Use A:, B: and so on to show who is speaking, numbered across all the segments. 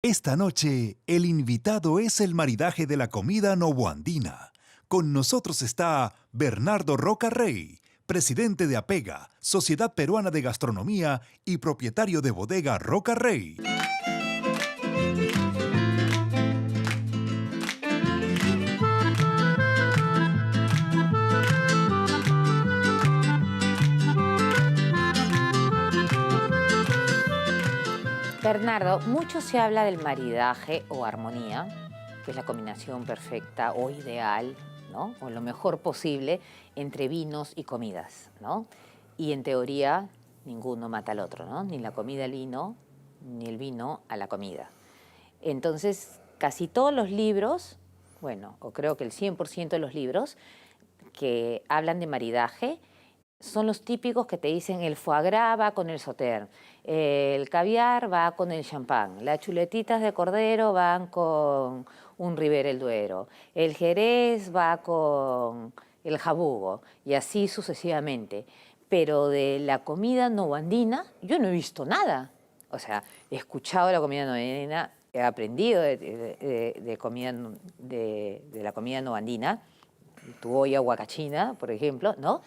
A: Esta noche, el invitado es el maridaje de la comida novoandina. Con nosotros está Bernardo Roca Rey, presidente de APEGA, Sociedad Peruana de Gastronomía y propietario de bodega Roca Rey.
B: Bernardo, mucho se habla del maridaje o armonía, que es la combinación perfecta o ideal, ¿no? O lo mejor posible entre vinos y comidas, ¿no? Y en teoría, ninguno mata al otro, ¿no? Ni la comida al vino, ni el vino a la comida. Entonces, casi todos los libros, bueno, o creo que el 100% de los libros que hablan de maridaje son los típicos que te dicen el foie gras va con el sauterne, el caviar va con el champán, las chuletitas de cordero van con un Ribera el Duero, el jerez va con el jabugo y así sucesivamente. Pero de la comida novoandina yo no he visto nada. O sea, he escuchado la comida novoandina, he aprendido de la comida novoandina, tu olla huacachina, por ejemplo, ¿no?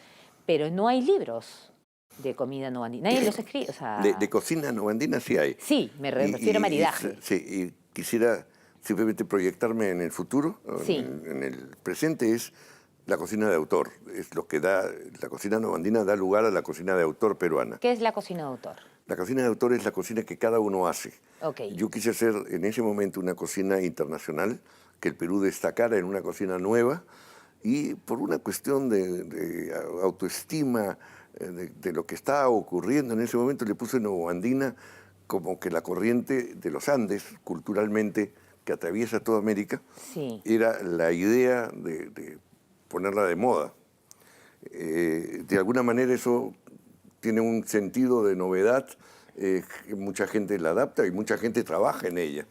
B: Pero no hay libros de comida novoandina. Nadie los escribe, o sea...
C: De cocina novoandina sí hay.
B: Sí, me refiero a maridaje.
C: Sí, y quisiera simplemente proyectarme en el futuro,
B: Sí.
C: en el presente, es la cocina de autor. Es lo que da, la cocina novoandina da lugar a la cocina de autor peruana.
B: ¿Qué es la cocina de autor?
C: La cocina de autor es la cocina que cada uno hace.
B: Okay.
C: Yo quise hacer en ese momento una cocina internacional, que el Perú destacara en una cocina nueva, y por una cuestión de autoestima, de lo que estaba ocurriendo en ese momento, le puse novoandina como que la corriente de los Andes, culturalmente, que atraviesa toda América,
B: Sí.
C: era la idea de ponerla de moda. De alguna manera eso tiene un sentido de novedad, mucha gente la adapta y mucha gente trabaja en ella.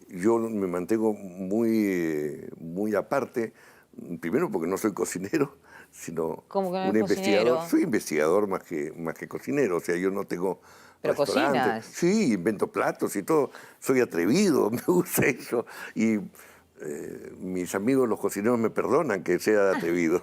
C: Yo me mantengo muy aparte, primero porque no soy cocinero, sino
B: ¿Cómo que no
C: un
B: eres
C: investigador.
B: cocinero?
C: Soy investigador más que cocinero, o sea, yo no tengo
B: Pero
C: restaurantes.
B: cocinas.
C: Sí, invento platos y todo. Soy atrevido, me gusta eso. Y mis amigos los cocineros me perdonan que sea atrevido.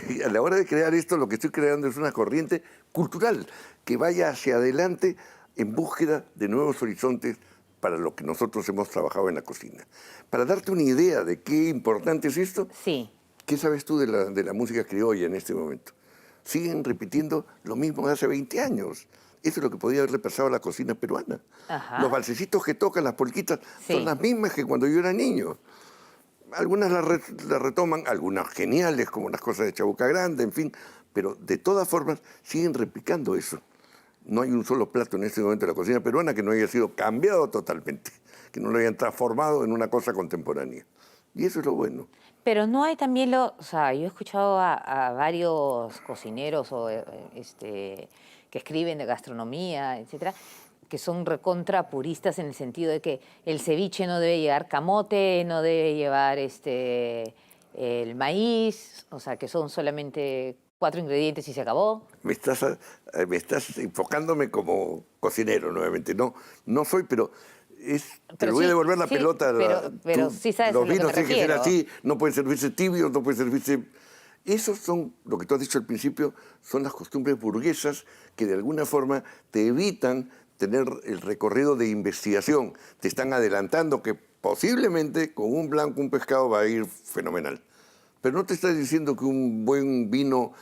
C: Y a la hora de crear esto, lo que estoy creando es una corriente cultural que vaya hacia adelante en búsqueda de nuevos horizontes para lo que nosotros hemos trabajado en la cocina. Para darte una idea de qué importante es esto,
B: Sí.
C: ¿qué sabes tú de la música criolla en este momento? Siguen repitiendo lo mismo de hace 20 años. Eso es lo que podía haberle pasado a la cocina peruana.
B: Ajá.
C: Los valsecitos que tocan, las polquitas,
B: Sí.
C: son las mismas que cuando yo era niño. Algunas las retoman, algunas geniales, como las cosas de Chabuca Grande, en fin, pero de todas formas siguen replicando eso. No hay un solo plato en este momento de la cocina peruana que no haya sido cambiado totalmente, que no lo hayan transformado en una cosa contemporánea. Y eso es lo bueno.
B: Pero no hay también o sea, yo he escuchado a varios cocineros que escriben de gastronomía, etcétera, que son recontra puristas en el sentido de que el ceviche no debe llevar camote, no debe llevar el maíz, o sea, que son solamente 4 ingredientes y se acabó.
C: Me estás enfocándome como cocinero nuevamente. No, no soy, pero te
B: Pero
C: voy a
B: sí,
C: devolver la
B: sí,
C: pelota.
B: pero sí sabes a
C: Los
B: lo que
C: vinos
B: me
C: tienen que ser
B: refiero.
C: así, no pueden servirse tibios, no pueden servirse... Esos son, lo que tú has dicho al principio, son las costumbres burguesas que de alguna forma te evitan tener el recorrido de investigación. Te están adelantando que posiblemente con un blanco, un pescado va a ir fenomenal. Pero no te estás diciendo que un buen vino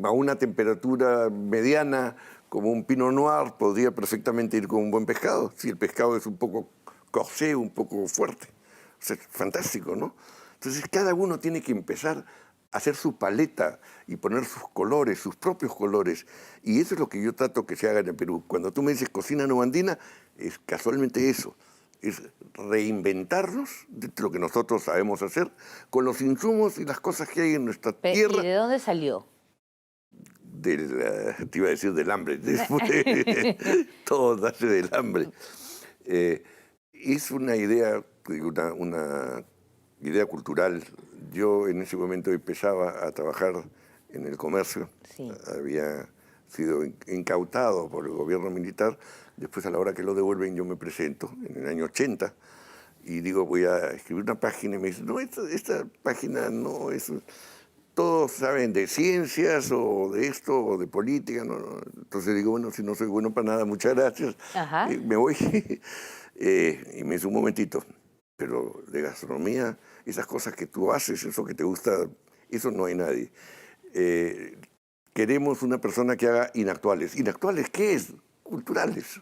C: a una temperatura mediana, como un Pinot Noir, podría perfectamente ir con un buen pescado, si el pescado es un poco corsé, un poco fuerte. O sea, es fantástico, ¿no? Entonces, cada uno tiene que empezar a hacer su paleta y poner sus colores, sus propios colores. Y eso es lo que yo trato que se haga en el Perú. Cuando tú me dices cocina novoandina, es casualmente eso. Es reinventarnos de lo que nosotros sabemos hacer con los insumos y las cosas que hay en nuestra tierra.
B: ¿Y de dónde salió?
C: Te iba a decir del hambre. Todo nace del hambre. Es una idea, una idea cultural. Yo en ese momento empezaba a trabajar en el comercio.
B: Sí.
C: Había sido incautado por el gobierno militar Después, a la hora que lo devuelven, yo me presento, en el año 80, y digo, voy a escribir una página, y me dicen, no, esta página no es... Todos saben de ciencias o de esto o de política. Entonces digo, bueno, si no soy bueno para nada, muchas gracias.
B: Ajá.
C: Me voy. Y me dice, un momentito, pero de gastronomía, esas cosas que tú haces, eso que te gusta, eso no hay nadie. Queremos una persona que haga inactuales. ¿Inactuales qué es? Culturales.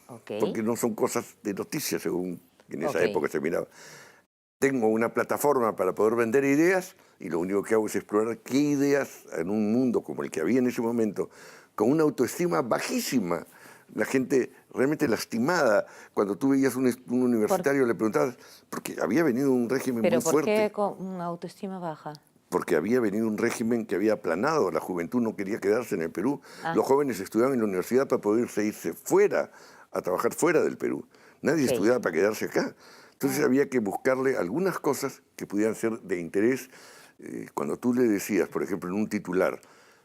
B: Ok.
C: Porque no son cosas de noticias, según en esa
B: Ok.
C: época se miraba. Tengo una plataforma para poder vender ideas y lo único que hago es explorar qué ideas en un mundo como el que había en ese momento, con una autoestima bajísima, la gente realmente lastimada. Cuando tú veías un universitario le preguntabas, porque había venido un régimen
B: ¿Pero
C: muy
B: por
C: fuerte.
B: qué con una autoestima baja?
C: Porque había venido un régimen que había aplanado, la juventud no quería quedarse en el Perú.
B: Ah.
C: Los jóvenes estudiaban en la universidad para poder irse fuera, a trabajar fuera del Perú. Nadie
B: Ok.
C: estudiaba para quedarse acá. Entonces había que buscarle algunas cosas que pudieran ser de interés. Cuando tú le decías, por ejemplo, en un titular,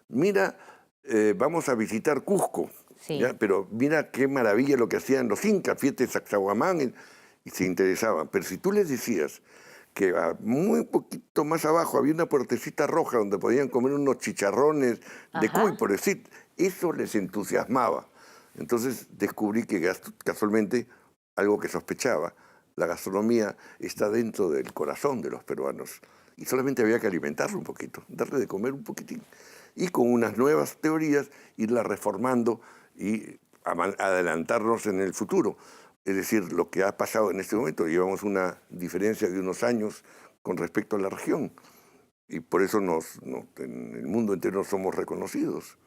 C: mira, vamos a visitar Cusco,
B: Sí.
C: ¿ya? Pero mira qué maravilla lo que hacían los incas, fíjate Sacsayhuamán, y se interesaban. Pero si tú les decías que muy poquito más abajo había una puertecita roja donde podían comer unos chicharrones de
B: Ajá.
C: cuy, por decir, eso les entusiasmaba. Entonces descubrí que casualmente, algo que sospechaba, la gastronomía está dentro del corazón de los peruanos y solamente había que alimentarlo un poquito, darle de comer un poquitín y con unas nuevas teorías irla reformando y adelantarnos en el futuro. Es decir, lo que ha pasado en este momento, llevamos una diferencia de unos años con respecto a la región y por eso en el mundo entero somos reconocidos,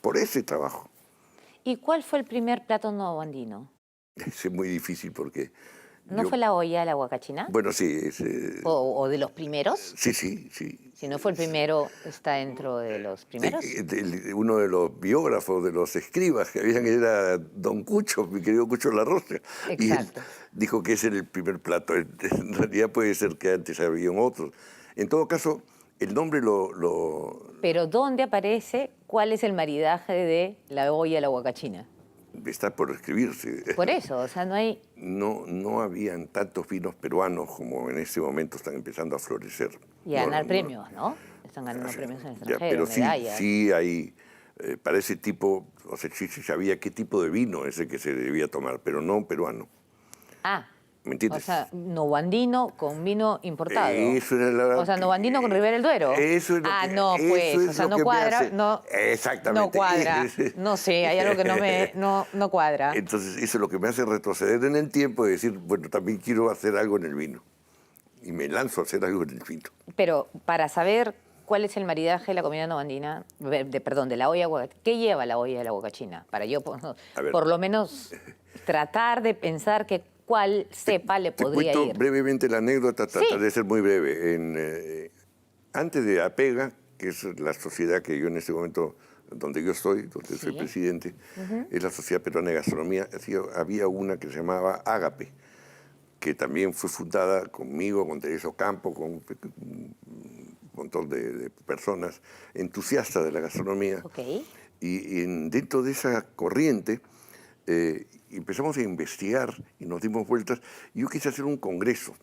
C: por ese trabajo.
B: ¿Y cuál fue el primer plato novoandino?
C: Es muy difícil porque...
B: ¿No
C: yo-
B: fue la olla de la huacachina?
C: Bueno, sí,
B: ¿O de los primeros?
C: sí, sí, sí.
B: Si no fue el primero, ¿está dentro de los primeros?
C: Uno de los biógrafos, de los escribas que habían, era Don Cucho, mi querido Cucho Larrocha. Y él
B: Exacto.
C: dijo que ese era el primer plato. En realidad puede ser que antes habían otros. En todo caso, el nombre
B: Pero ¿dónde aparece cuál es el maridaje de la olla de la huacachina?
C: está por escribirse.
B: Por eso, o sea, no hay...
C: No habían tantos vinos peruanos como en este momento están empezando a florecer.
B: Y a
C: No,
B: ganar
C: no,
B: premios, ¿no? Están ganando premios en el
C: Ya,
B: extranjero,
C: pero sí,
B: medallas.
C: sí hay, para ese tipo, o sea, sí se sabía qué tipo de vino es el que se debía tomar, pero no peruano.
B: Ah,
C: ¿Me entiendes?
B: o sea, novoandino con vino importado.
C: Eso era la...
B: O sea, novoandino con Ribera del Duero.
C: Eso es lo
B: Ah,
C: que-
B: no,
C: eso
B: pues,
C: es
B: o sea,
C: lo
B: no
C: que me
B: cuadra,
C: hace-
B: no,
C: Exactamente.
B: no cuadra. No sé, hay algo que no cuadra.
C: Entonces, eso es lo que me hace retroceder en el tiempo y decir, bueno, también quiero hacer algo en el vino. Y me lanzo a hacer algo en el vino.
B: Pero para saber cuál es el maridaje de la comida novoandina, perdón, de la olla huacachina, ¿qué lleva la olla de la huacachina? Para yo,
C: A ver.
B: por lo menos, tratar de pensar que cuál cepa le
C: Te
B: podría
C: cuento
B: ir.
C: brevemente la anécdota,
B: Sí.
C: trataré de ser muy breve. Antes de APEGA, que es la sociedad que yo en este momento, donde yo estoy, donde soy
B: Sí.
C: presidente, es la Sociedad Peruana de Gastronomía, había una que se llamaba Ágape, que también fue fundada conmigo, con Teresa Ocampo, con un montón de personas entusiastas de la gastronomía.
B: Ok.
C: Y dentro de esa corriente empezamos a investigar y nos dimos vueltas. Y yo quise hacer un congreso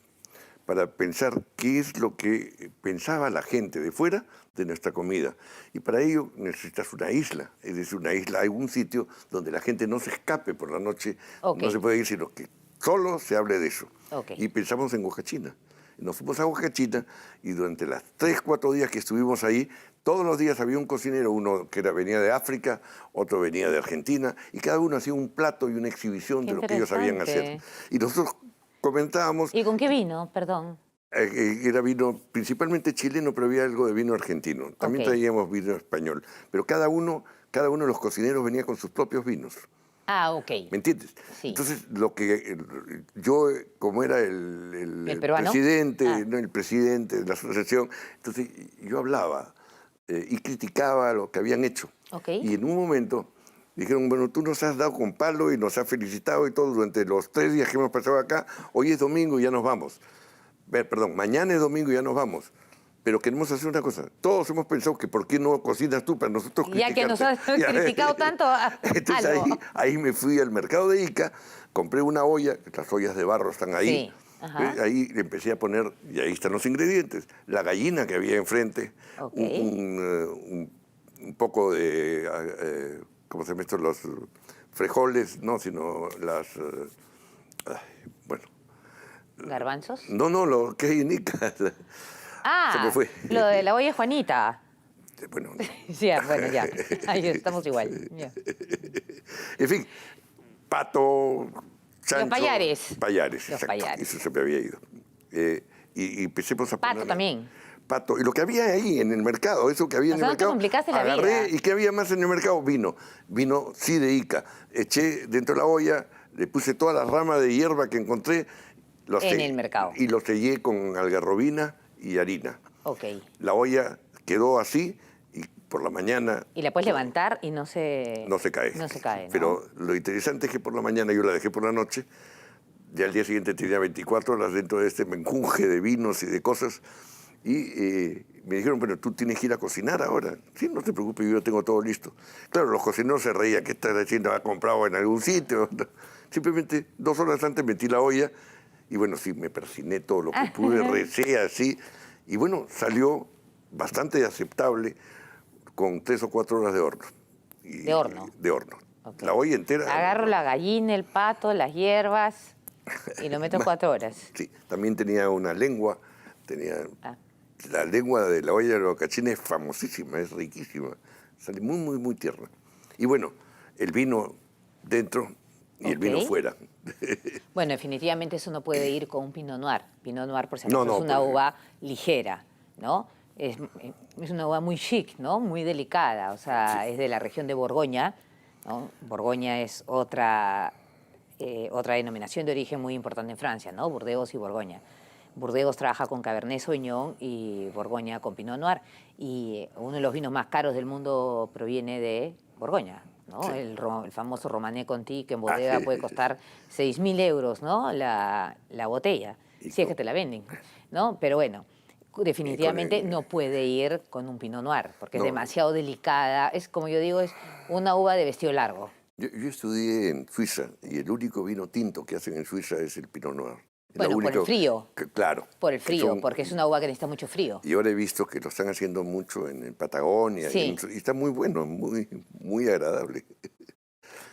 C: para pensar qué es lo que pensaba la gente de fuera de nuestra comida. Y para ello necesitas una isla, es decir, una isla, algún sitio donde la gente no se escape por la noche,
B: Ok.
C: no se puede ir, sino que solo se hable de eso.
B: Ok.
C: Y pensamos en Huacachina. Nos fuimos a Huacachina y durante las 3-4 días que estuvimos ahí, todos los días había un cocinero, uno que venía de África, otro venía de Argentina, y cada uno hacía un plato y una exhibición
B: Qué
C: de lo que ellos sabían hacer.
B: interesante.
C: Y nosotros comentábamos,
B: ¿Y con qué vino? Perdón.
C: era vino principalmente chileno, pero había algo de vino argentino. También
B: Ok.
C: traíamos vino español. Pero cada uno de los cocineros venía con sus propios vinos.
B: Ah, ok.
C: ¿Me entiendes?
B: Sí.
C: Entonces, yo, como era el
B: peruano?
C: presidente,
B: Ah.
C: ¿no? El presidente de la asociación, entonces yo hablaba y criticaba lo que habían hecho.
B: Ok.
C: Y en un momento dijeron, bueno, tú nos has dado con palo y nos has felicitado y todo durante los 3 días que hemos pasado acá. Hoy es domingo y ya nos vamos. Perdón, mañana es domingo y ya nos vamos. Pero queremos hacer una cosa. Todos hemos pensado que ¿por qué no cocinas tú para nosotros
B: Ya que nos has criticado tanto,
C: Entonces
B: algo.
C: ahí me fui al mercado de Ica, compré una olla, las ollas de barro están ahí.
B: Sí, ajá.
C: Ahí le empecé a poner, y ahí están los ingredientes. La gallina que había enfrente,
B: Ok.
C: un poco de, ¿cómo se llama esto? Los frijoles, no, sino las, bueno.
B: ¿Garbanzos?
C: No, lo que hay en Ica. Se me fue.
B: Lo de la olla Juanita.
C: Bueno,
B: Sí, bueno, ya. Ahí estamos igual. Ya.
C: en fin, pato, chancho.
B: Los payares.
C: Payares,
B: Los
C: exacto.
B: payares.
C: Eso se me había ido. Y empecemos a
B: Pato
C: poner...
B: también.
C: Pato. Y lo que había ahí en el mercado, eso que había
B: O
C: en
B: sea,
C: el
B: no te
C: mercado.
B: complicaste la
C: agarré,
B: vida.
C: ¿y qué había más en el mercado? Vino. Vino, sí, de Ica. Eché dentro de la olla, le puse todas las ramas de hierba que encontré.
B: En el mercado.
C: Y lo sellé con algarrobina y harina.
B: Ok.
C: La olla quedó así y por la mañana...
B: Y la puedes levantar y no se...
C: No se cae.
B: No se cae, ¿no?
C: Pero lo interesante es que por la mañana yo la dejé por la noche, ya al día siguiente tenía 24 horas dentro de este menjunje de vinos y de cosas, y me dijeron, bueno, tú tienes que ir a cocinar ahora. Sí, no te preocupes, yo tengo todo listo. Claro, los cocineros se reían, ¿qué estás haciendo? ¿Has comprado en algún sitio? Simplemente 2 horas antes metí la olla, y bueno, sí, me persiné todo lo que pude, recé así, y bueno, salió bastante aceptable con 3 o 4 horas de horno.
B: ¿De horno?
C: De horno.
B: Ok.
C: La olla entera.
B: Agarro la gallina, el pato, las hierbas y lo meto 4 horas.
C: Sí, también tenía una lengua, tenía...
B: Ah.
C: La lengua de la olla de los cachines es famosísima, es riquísima, sale muy, muy, muy tierna. Y bueno, el vino dentro y el vino
B: Ok.
C: fuera.
B: Bueno, definitivamente eso no puede ir con un Pinot Noir. Pinot Noir, por si acaso,
C: No,
B: es una
C: pues,
B: uva ligera, ¿no? Es una uva muy chic, ¿no? Muy delicada, o sea, es de la región de Borgoña, ¿no? Borgoña es otra denominación de origen muy importante en Francia, ¿no? Burdeos y Borgoña. Burdeos trabaja con Cabernet Sauvignon y Borgoña con Pinot Noir. Y uno de los vinos más caros del mundo proviene de Borgoña, ¿no?
C: Sí.
B: El famoso Romanée Conti, que en bodega
C: sí.
B: puede costar 6.000 euros, ¿no? La botella,
C: Y
B: si es
C: con-
B: que te la venden, ¿no? Pero bueno, definitivamente
C: el-
B: no puede ir con un Pinot Noir, porque
C: No.
B: es demasiado delicada. Es, como yo digo, es una uva de vestido largo.
C: Yo estudié en Suiza y el único vino tinto que hacen en Suiza es el Pinot Noir. Es la
B: Bueno, por el
C: única-
B: frío.
C: Claro.
B: Por el
C: que
B: frío,
C: son-
B: porque es una uva que necesita mucho frío.
C: Y ahora he visto que lo están haciendo mucho en Patagonia.
B: Sí.
C: Y está muy bueno, muy, muy agradable.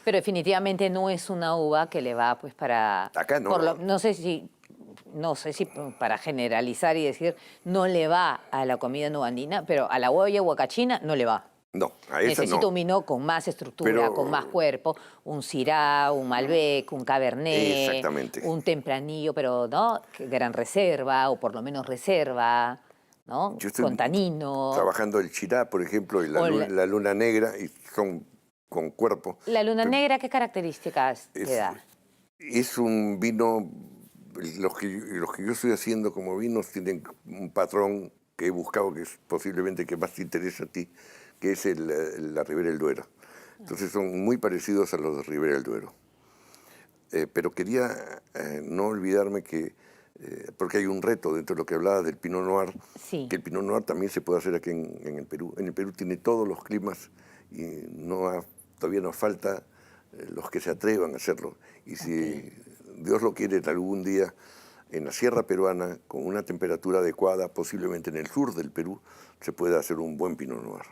B: Pero definitivamente no es una uva que le va pues para...
C: Acá no.
B: no sé si para generalizar y decir no le va a la comida nuandina, pero a la olla huacachina no le va.
C: No, a esa
B: Necesito
C: no.
B: un vino con más estructura,
C: Pero-
B: con más cuerpo, un Syrah, un Malbec, un Cabernet,
C: Exactamente.
B: un Tempranillo, pero ¿no? Gran reserva, o por lo menos reserva, ¿no?
C: Yo estoy
B: Con tanino.
C: trabajando el Chirá, por ejemplo, y la,
B: O
C: la luna negra, y son con cuerpo.
B: La luna
C: Pero
B: negra, ¿qué características te
C: es-
B: da?
C: Es un vino, los que yo estoy haciendo como vinos tienen un patrón que he buscado que es posiblemente que más te interesa a ti, que es la Ribera del Duero. Entonces son muy parecidos a los de Ribera del Duero. Pero quería no olvidarme que, porque hay un reto dentro de lo que hablaba del Pinot Noir,
B: Sí.
C: que el Pinot Noir también se puede hacer aquí en el Perú. En el Perú tiene todos los climas y todavía nos falta los que se atrevan a hacerlo. Y si Dios lo quiere, algún día en la sierra peruana, con una temperatura adecuada, posiblemente en el sur del Perú, se puede hacer un buen Pinot Noir.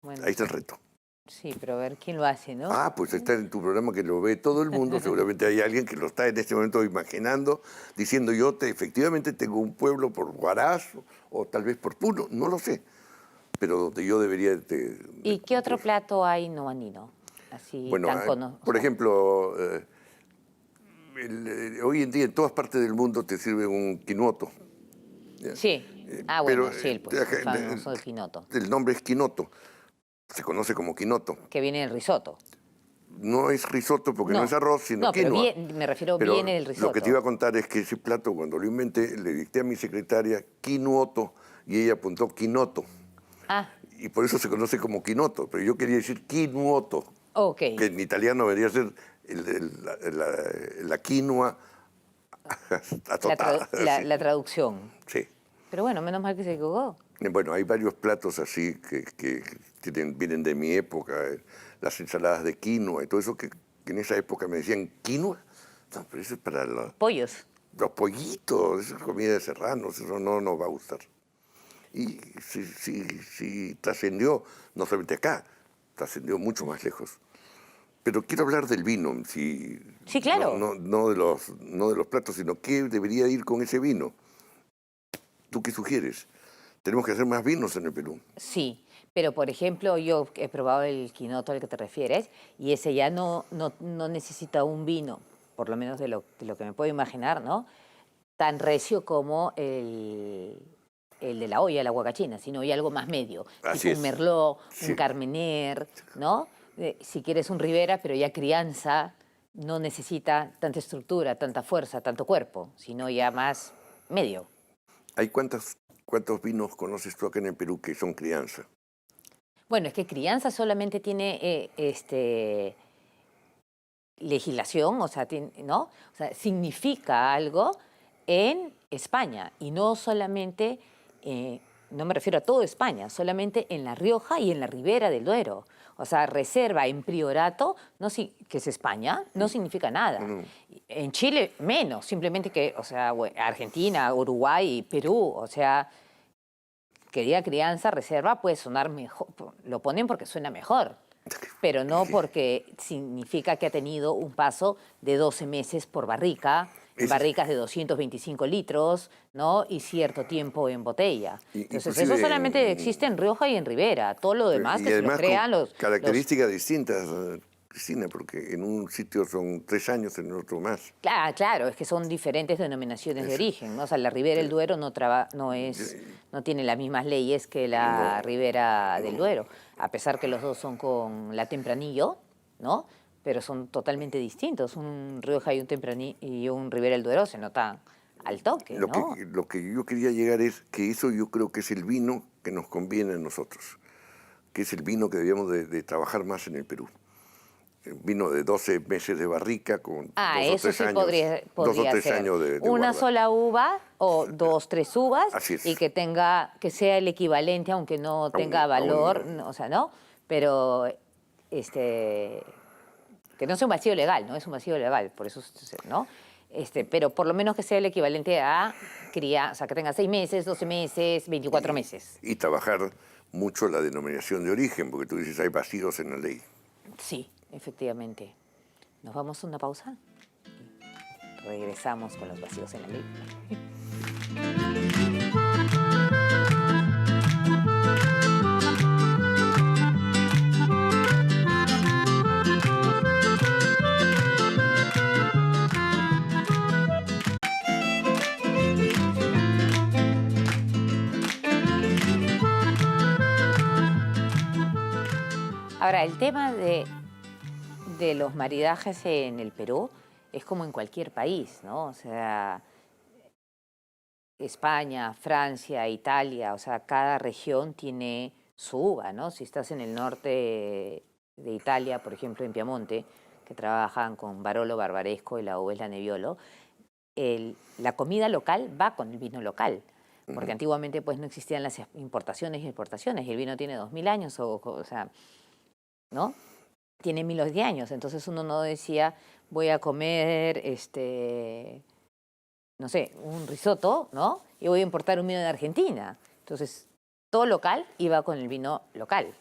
B: Bueno,
C: Ahí está el reto.
B: sí, pero a ver quién lo hace, ¿no?
C: Ah, pues está en tu programa que lo ve todo el mundo. Seguramente hay alguien que lo está en este momento imaginando, diciendo efectivamente tengo un pueblo por Huaraz o tal vez por Puno, no lo sé. Pero donde yo debería...
B: ¿Y qué otro plato hay no andino? Así
C: Bueno,
B: tan conocido.
C: por ejemplo, hoy en día en todas partes del mundo te sirven un quinoto. ¿ya?
B: Sí. Ah, bueno,
C: pero,
B: sí, el famoso del quinoto,
C: El nombre es quinoto. Se conoce como quinoto.
B: que viene del risotto.
C: No es risotto porque no es arroz, sino
B: no, pero
C: quinoa.
B: me refiero
C: Pero
B: viene del risotto.
C: lo que te iba a contar es que ese plato, cuando lo inventé, le dicté a mi secretaria quinoto y ella apuntó quinoto.
B: Ah,
C: Y por eso se conoce como quinoto, pero yo quería decir quinoto,
B: ok.
C: que en italiano debería ser la quinoa atotada.
B: La traducción.
C: Sí.
B: Pero bueno, menos mal que se equivocó.
C: Bueno, hay varios platos así que vienen de mi época, las ensaladas de quinoa y todo eso que en esa época me decían, ¿quinoa? No, pero eso es para
B: Pollos.
C: los pollitos, esa es comida de serranos, eso no nos va a gustar. Y sí trascendió, no solamente acá, trascendió mucho más lejos. Pero quiero hablar del vino,
B: Sí, claro.
C: no de los platos, sino qué debería ir con ese vino. ¿Tú qué sugieres? Tenemos que hacer más vinos en el Perú.
B: Sí, pero por ejemplo, yo he probado el quinoto al que te refieres y ese ya no necesita un vino, por lo menos de lo que me puedo imaginar, ¿no? Tan recio como el de la olla, la huacachina, sino ya algo más medio,
C: Así
B: tipo un
C: es.
B: merlot, un
C: Sí.
B: carmener, ¿no? Si quieres un ribera, pero ya crianza, no necesita tanta estructura, tanta fuerza, tanto cuerpo, sino ya más medio.
C: ¿Hay cuántos vinos conoces tú acá en el Perú que son crianza?
B: Bueno, es que crianza solamente tiene legislación, o sea, ¿no? O sea, significa algo en España y no solamente, no me refiero a toda España, solamente en La Rioja y en la Ribera del Duero. O sea, reserva en Priorato, no, que es España, no significa nada.
C: No.
B: En Chile menos, simplemente que, o sea, Argentina, Uruguay, Perú, o sea, que diga crianza, reserva, puede sonar mejor, lo ponen porque suena mejor, pero no porque significa que ha tenido un paso de 12 meses por barrica, en
C: Ese-
B: barricas de 225 litros, ¿no? Y cierto tiempo en botella. Entonces, eso
C: Inclusive
B: solamente existe en Rioja y en Ribera. Todo lo demás
C: y
B: que se lo
C: además
B: crean
C: con
B: los...
C: características distintas, Cristina, porque en un sitio son 3 años, en otro más.
B: Claro, claro, es que son diferentes denominaciones de
C: Eso.
B: origen, ¿no? O sea, la Ribera del Duero no tiene las mismas leyes que la
C: No,
B: Ribera del
C: no.
B: Duero, a pesar que los dos son con la Tempranillo, ¿no? Pero son totalmente distintos. Un Rioja y un Tempranillo y un Ribera del Duero se nota al toque, ¿no?
C: Lo que yo quería llegar es que eso yo creo que es el vino que nos conviene a nosotros, que es el vino que debíamos de trabajar más en el Perú. Vino de 12 meses de barrica con
B: Ah,
C: 2 o
B: eso
C: 3
B: sí
C: años,
B: podría
C: 2 o 3
B: ser.
C: años de
B: Una
C: guarda.
B: sola uva o dos, tres uvas
C: Así es.
B: y que sea el equivalente, aunque no tenga
C: A
B: valor,
C: un-
B: o sea, ¿no? Pero que no sea un vacío legal, no es un vacío legal, por eso, ¿no? Pero por lo menos que sea el equivalente a cría, o sea, que tenga 6 meses, 12 meses, 24 meses.
C: y trabajar mucho la denominación de origen, porque tú dices hay vacíos en la ley.
B: Sí, efectivamente. ¿Nos vamos a una pausa? Regresamos con los vacíos en la ley. Ahora, el tema de los maridajes en el Perú es como en cualquier país, ¿no? O sea, España, Francia, Italia, o sea, cada región tiene su uva, ¿no? Si estás en el norte de Italia, por ejemplo, en Piamonte, que trabajan con Barolo, Barbaresco y la uva es la Nebbiolo, la comida local va con el vino local. Porque antiguamente pues no existían las importaciones y exportaciones, y el vino tiene 2000 años, o sea, ¿no? Tiene miles de años, entonces uno no decía, voy a comer, no sé, un risotto, ¿no? Y voy a importar un vino de Argentina. Entonces, todo local iba con el vino local,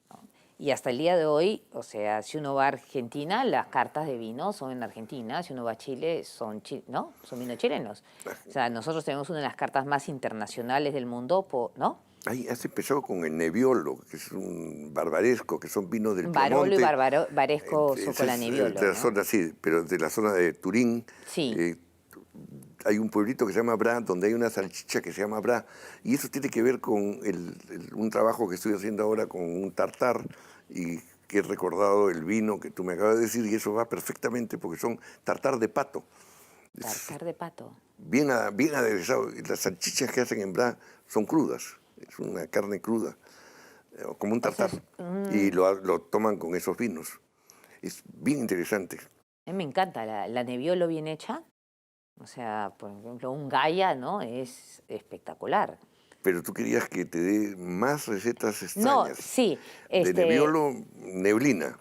B: ¿no? Y hasta el día de hoy, o sea, si uno va a Argentina, las cartas de vino son en Argentina, si uno va a Chile, ¿no? Son vinos chilenos. O sea, nosotros tenemos una de las cartas más internacionales del mundo, ¿no?
C: Ahí has empezado con el Nebbiolo, que es un barbaresco, que son vinos del
B: Barolo y
C: Piemonte.
B: Baresco son
C: Ese
B: con la
C: es,
B: Nebbiolo,
C: de la
B: ¿no?
C: zona, sí, pero de la zona de Turín.
B: Sí.
C: Hay un pueblito que se llama Bra, donde hay una salchicha que se llama Bra, y eso tiene que ver con un trabajo que estoy haciendo ahora con un tartar, y que he recordado el vino que tú me acabas de decir, y eso va perfectamente porque son tartar de pato.
B: Tartar de pato.
C: Bien aderezado. Y las salchichas que hacen en Bra son crudas, es una carne cruda, como un tartar, y lo toman con esos vinos. Es bien interesante.
B: A mí me encanta la Nebbiolo bien hecha. O sea, por ejemplo, un gaya, ¿no? Es espectacular.
C: Pero tú querías que te dé más recetas
B: No,
C: extrañas.
B: sí,
C: De Nebbiolo, neblina.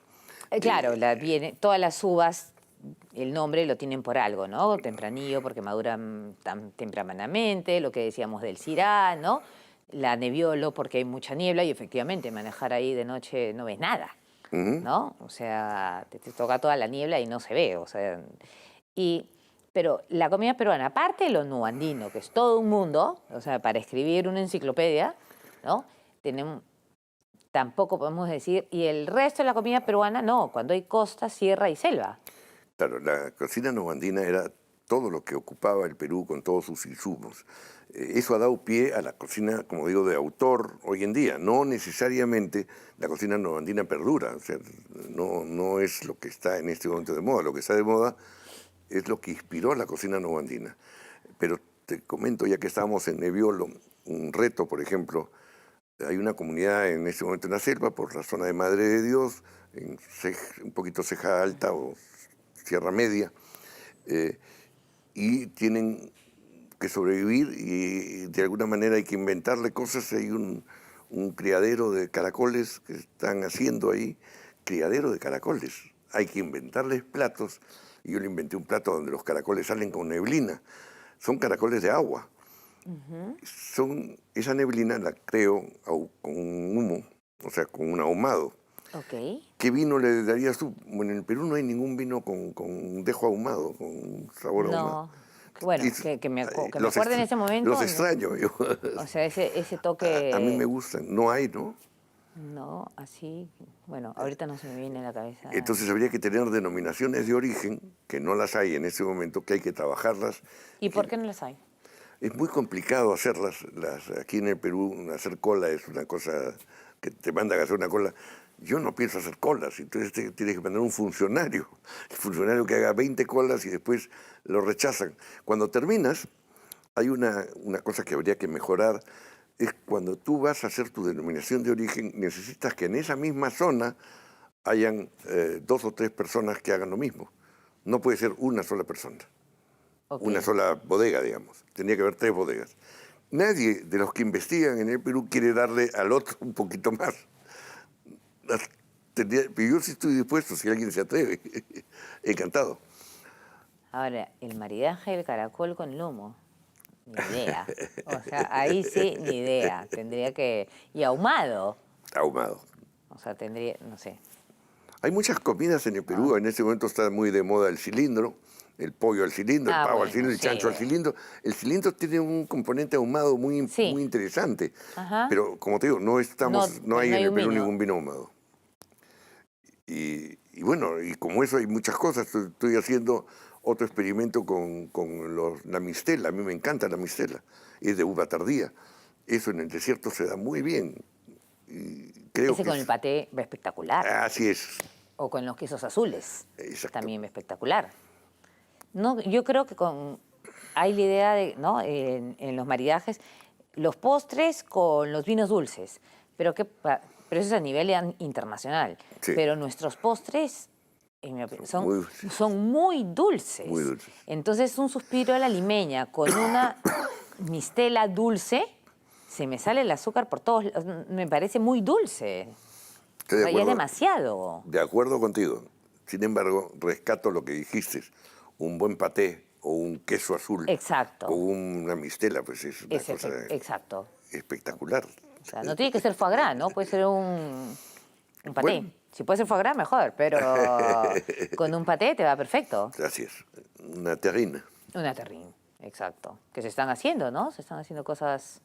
B: claro,
C: Eh,
B: todas las uvas, el nombre lo tienen por algo, ¿no? Tempranillo, porque maduran tan tempranamente, lo que decíamos del Syrah, ¿no? La Nebbiolo, porque hay mucha niebla y efectivamente manejar ahí de noche no ves nada,
C: ujú.
B: ¿no? O sea, te toca toda la niebla y no se ve, o sea. Y, pero la comida peruana, aparte de lo nuandino, que es todo un mundo, o sea, para escribir una enciclopedia, ¿no? Tenemos, tampoco podemos decir, y el resto de la comida peruana, no, cuando hay costa, sierra y selva.
C: Claro, la cocina novandina era todo lo que ocupaba el Perú con todos sus insumos. Eso ha dado pie a la cocina, como digo, de autor hoy en día. No necesariamente la cocina novandina perdura, o sea, no es lo que está en este momento de moda. Lo que está de moda es lo que inspiró la cocina novandina. Pero te comento, ya que estábamos en Nebbiolo, un reto, por ejemplo, hay una comunidad en este momento en la selva, por la zona de Madre de Dios, un poquito Ceja Alta o Sierra Media, eh, y tienen que sobrevivir y de alguna manera hay que inventarle cosas. Hay un criadero de caracoles que están haciendo ahí, criadero de caracoles. Hay que inventarles platos. Y yo le inventé un plato donde los caracoles salen con neblina. Son caracoles de agua.
B: Ujú.
C: Esa neblina la creo con un humo, o sea, con un ahumado.
B: Ok.
C: ¿Qué vino le darías tú? Bueno, en el Perú no hay ningún vino con dejo ahumado, con sabor ahumado.
B: No, bueno,
C: Es-
B: que me
C: los,
B: acuerde en ese
C: los
B: momento, no.
C: extraño yo.
B: O sea, ese
C: A mí me
B: toque,
C: gustan, no hay, ¿no?
B: no, así, bueno, ahorita no se me viene a la cabeza.
C: Entonces habría que tener denominaciones de origen, que no las hay en ese momento, que hay que trabajarlas.
B: ¿Y por qué no las hay?
C: Es muy complicado hacerlas. Aquí en el Perú, hacer cola es una cosa que te mandan a hacer una cola. Yo no pienso hacer colas, entonces tienes que mandar un funcionario. El funcionario que haga 20 colas y después lo rechazan. Cuando terminas, hay una cosa que habría que mejorar, es cuando tú vas a hacer tu denominación de origen, necesitas que en esa misma zona hayan 2 o 3 personas que hagan lo mismo. No puede ser una sola persona,
B: Ok.
C: una sola bodega, digamos. Tendría que haber 3 bodegas. Nadie de los que investigan en el Perú quiere darle al otro un poquito más. Yo sí estoy dispuesto, si alguien se atreve. Encantado.
B: Ahora, el maridaje del caracol con lomo, ni idea. O sea, ahí sí, ni idea. Tendría que... Y ahumado.
C: Ahumado.
B: O sea, tendría, no sé.
C: Hay muchas comidas en el Perú.
B: Ah,
C: En este momento está muy de moda el cilindro, el pollo al cilindro, el pavo al
B: bueno,
C: cilindro, el
B: sí.
C: chancho al cilindro. El cilindro tiene un componente ahumado
B: Sí.
C: muy interesante.
B: Ajá.
C: Pero como te digo,
B: No,
C: no
B: pero
C: hay
B: no
C: en
B: hay
C: el
B: un
C: Perú
B: vino.
C: ningún vino ahumado. Y bueno, y como eso hay muchas cosas. Estoy haciendo otro experimento con la mistela. A mí me encanta la mistela. Es de uva tardía. Eso en el desierto se da muy bien. Y creo
B: Ese
C: que
B: con el paté va espectacular.
C: así es.
B: O con los quesos azules.
C: Exacto.
B: También va espectacular. No, yo creo que hay la idea de, ¿no? En los maridajes, los postres con los vinos dulces. Pero eso es a nivel internacional.
C: Sí,
B: Pero nuestros postres, en mi opinión,
C: muy dulces.
B: son muy
C: Muy
B: dulces.
C: dulces.
B: Entonces, un suspiro a la limeña con una mistela dulce, se me sale el azúcar por todos lados. Me parece muy dulce.
C: Estoy
B: O
C: de
B: sea, ya es
C: acuerdo,
B: demasiado.
C: de acuerdo contigo. Sin embargo, rescato lo que dijiste. Un buen paté o un queso azul con
B: Exacto.
C: una mistela, pues es una cosa
B: Exacto.
C: espectacular.
B: O sea, no tiene que ser foie gras, ¿no? Puede ser un paté.
C: Bueno,
B: Si puede ser foie gras, mejor, pero con un paté te va perfecto.
C: así es. Una terrina.
B: Una terrine, exacto. Que se están haciendo, ¿no? Se están haciendo cosas...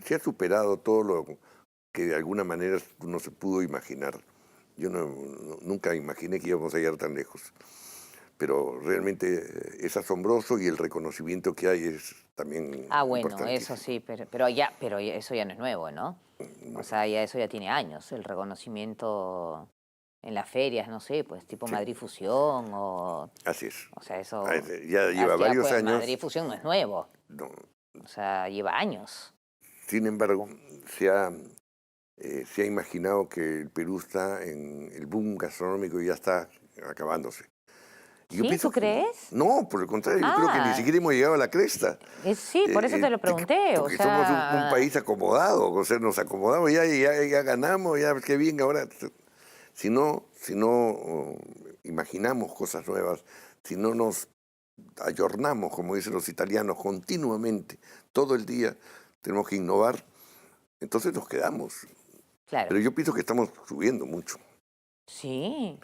C: Se ha superado todo lo que de alguna manera uno se pudo imaginar. Yo nunca imaginé que íbamos a llegar tan lejos. Pero realmente es asombroso y el reconocimiento que hay es también
B: Ah, bueno, eso
C: importantísimo.
B: sí, pero eso ya no es nuevo, ¿no? O sea, eso ya tiene años, el reconocimiento en las ferias, no sé, pues tipo
C: Sí,
B: Madrid Fusión
C: así es.
B: o sea, eso...
C: Ya lleva varios
B: pues,
C: años.
B: Madrid Fusión no es nuevo,
C: No.
B: o sea, lleva años.
C: Sin embargo, se ha imaginado que el Perú está en el boom gastronómico y ya está acabándose. Y yo
B: ¿Sí?
C: pienso
B: ¿Tú crees?
C: No, por el contrario, yo creo que ni
B: Ah.
C: siquiera hemos llegado a la cresta.
B: Sí, por eso te lo pregunté. O
C: Porque somos
B: sea,
C: un país acomodado, o sea, nos acomodamos, ya ganamos, ya qué bien, ahora, si no imaginamos cosas nuevas, si no nos ayornamos, como dicen los italianos, continuamente, todo el día, tenemos que innovar, entonces nos quedamos.
B: claro.
C: Pero yo pienso que estamos subiendo mucho.
B: Sí,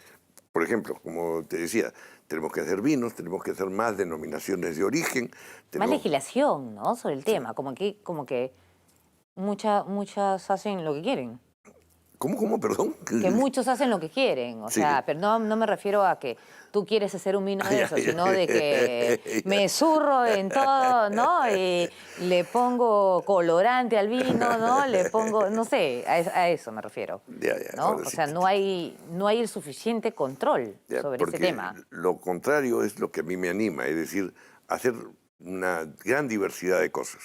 C: Por ejemplo, como te decía, tenemos que hacer vinos, tenemos que hacer más denominaciones de origen.
B: más
C: tenemos-
B: legislación, ¿no? Sobre el tema. Como que muchas hacen lo que quieren.
C: ¿Cómo, perdón?
B: Que muchos hacen lo que quieren, o
C: Sí.
B: sea, pero no me refiero a que tú quieres hacer un vino de eso, sino de que me zurro en todo, ¿no? Y le pongo colorante al vino, ¿no? Le pongo, no sé, a eso me refiero,
C: Ya,
B: ¿no?
C: ahora
B: O
C: sí
B: sea,
C: te
B: no hay el suficiente control
C: Ya,
B: sobre
C: porque
B: ese tema.
C: lo contrario es lo que a mí me anima, es decir, hacer una gran diversidad de cosas.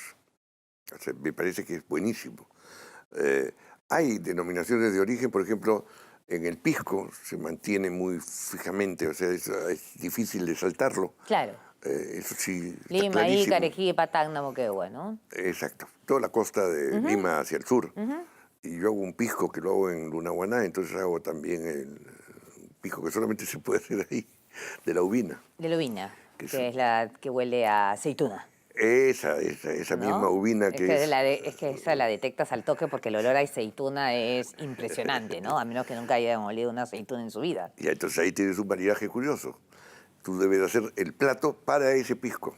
C: O sea, me parece que es buenísimo. Hay denominaciones de origen, por ejemplo, en el pisco se mantiene muy fijamente, o sea, es difícil de saltarlo.
B: Claro,
C: Eso sí, está
B: Lima,
C: clarísimo.
B: Ica, Arequipa, Tacna, Moquegua, ¿no?
C: Exacto, toda la costa de Lima hacia el sur.
B: Ujú.
C: Y yo hago un pisco que lo hago en Lunahuaná, entonces hago también el pisco que solamente se puede hacer ahí, de la uvina.
B: De la uvina,
C: Que
B: que es la que huele a aceituna.
C: Esa
B: ¿No?
C: misma uvina que es...
B: Es que esa la detectas al toque porque el olor a aceituna es impresionante, ¿no? A menos que nunca hayan olido una aceituna en su vida.
C: Y entonces ahí tienes un maridaje curioso. Tú debes hacer el plato para ese pisco,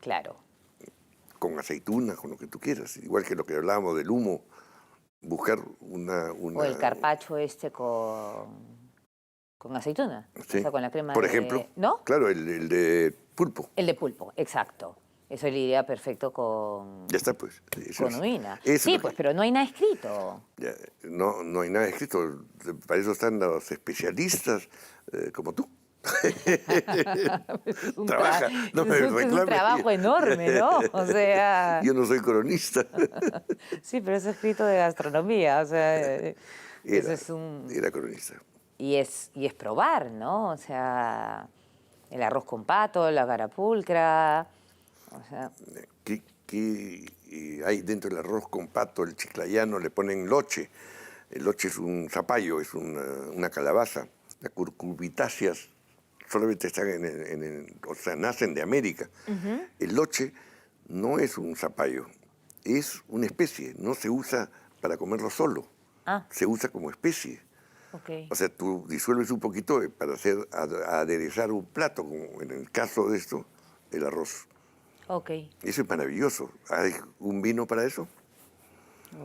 B: Claro.
C: con aceitunas, con lo que tú quieras. Igual que lo que hablábamos del humo, buscar una...
B: O el carpaccio con aceituna.
C: Sí.
B: O sea, con la crema
C: Por
B: de...
C: ejemplo,
B: ¿No?
C: claro, el de pulpo.
B: El de pulpo, exacto. Eso le iría perfecto con...
C: Ya está, pues. Eso
B: Con
C: es-
B: uvina.
C: eso es
B: Sí,
C: lo que-
B: pues, pero no hay nada escrito.
C: ya, no hay nada escrito. Para eso están los especialistas como tú.
B: Es un
C: Trabaja, no me
B: es un
C: reclame.
B: trabajo enorme, ¿no? O sea...
C: Yo no soy cronista.
B: Sí, pero es escrito de gastronomía, o sea... Eso
C: Era,
B: es un...
C: era cronista.
B: Y es probar, ¿no? O sea, el arroz con pato, la carapulcra, o sea,
C: ¿Qué hay dentro del arroz con pato? El chiclayano le ponen loche. El loche es un zapallo, es una calabaza. Las curcubitáceas solamente están o sea, nacen de América. El loche no es un zapallo, es una especie. No se usa para comerlo solo,
B: ah,
C: se usa como especie.
B: ok.
C: O sea, tú disuelves un poquito para aderezar un plato, como en el caso de esto, el arroz.
B: Ok.
C: Eso es maravilloso. ¿Hay un vino para eso?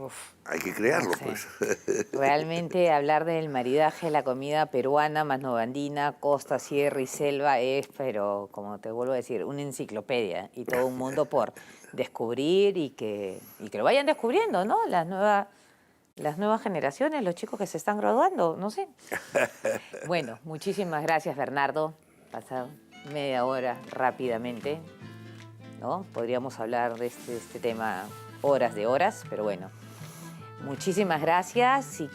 B: Uf,
C: Hay que crearlo,
B: no sé.
C: pues.
B: Realmente hablar del maridaje de la comida peruana más novandina, costa, sierra y selva es, pero como te vuelvo a decir, una enciclopedia y todo un mundo por descubrir y que lo vayan descubriendo, ¿no? Las nuevas generaciones, los chicos que se están graduando, no sé. Bueno, muchísimas gracias, Bernardo. Pasado media hora rápidamente, ¿no? Podríamos hablar de este tema horas de horas, pero bueno. Muchísimas gracias y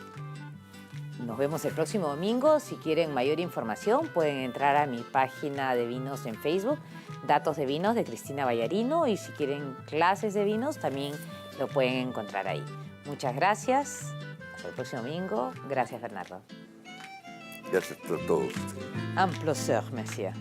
B: nos vemos el próximo domingo. Si quieren mayor información, pueden entrar a mi página de vinos en Facebook, Datos de Vinos de Cristina Ballarino, y si quieren clases de vinos, también lo pueden encontrar ahí. Muchas gracias. Hasta el próximo domingo. Gracias, Bernardo.
C: Gracias a todos.
B: Un plaisir, monsieur.